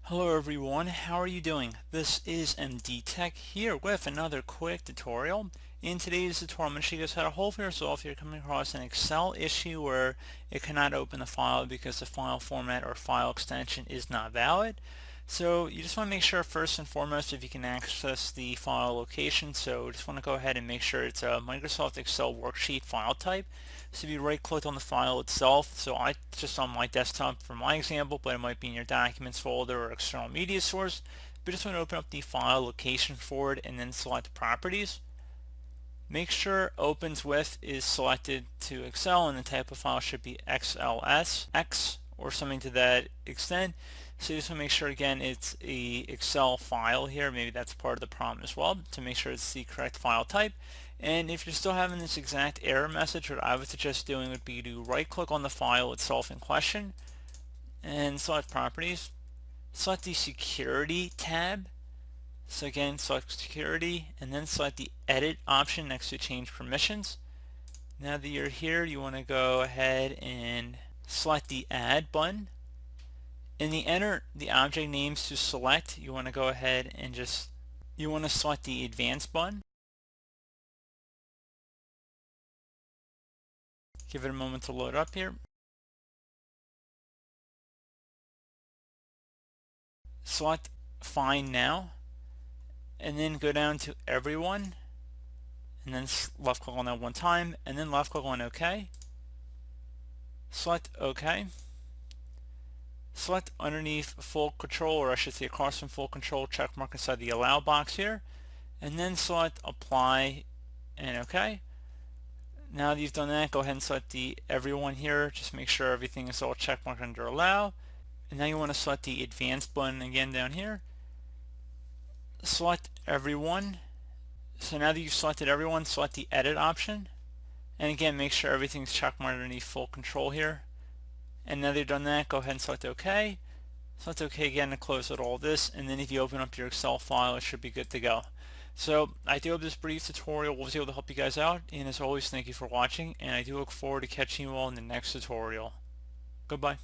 Hello everyone, how are you doing? This is MD Tech here with another quick tutorial. In today's tutorial, I'm going to show you guys how to hopefully resolve if you're coming across an Excel issue where it cannot open the file because the file format or file extension is not valid. So you just want to make sure first and foremost if you can access the file location. So just want to go ahead and make sure it's a Microsoft Excel worksheet file type. So if you right click on the file itself, so I just on my desktop for my example, but it might be in your documents folder or external media source. But just want to open up the file location for it and then select properties. Make sure opens with is selected to Excel and the type of file should be XLSX or something to that extent. So you just want to make sure again it's a Excel file here. Maybe that's part of the problem as well to make sure it's the correct file type. And if you're still having this exact error message, what I would suggest doing would be to right click on the file itself in question and select properties. Select the security tab. So again, select security and then select the edit option next to change permissions. Now that you're here, you want to go ahead and select the add button. In the enter the object names to select, you want to go ahead and you want to select the advanced button. Give it a moment to load up here. Select find now and then go down to everyone and then left click on that one time and then left click on OK. Select OK. Select underneath full control, or I should say across from full control, check mark inside the allow box here and then select apply and OK. Now that you've done that, go ahead and select the everyone here. Just make sure everything is all check marked under allow. And now you want to select the advanced button again down here. Select everyone. So now that you've selected everyone, select the edit option. And again, make sure everything's check marked underneath full control here. And now that you've done that, go ahead and select OK. Select OK again to close out all this. And then if you open up your Excel file, it should be good to go. So I do hope this brief tutorial was able to help you guys out, and as always, thank you for watching, and I do look forward to catching you all in the next tutorial. Goodbye.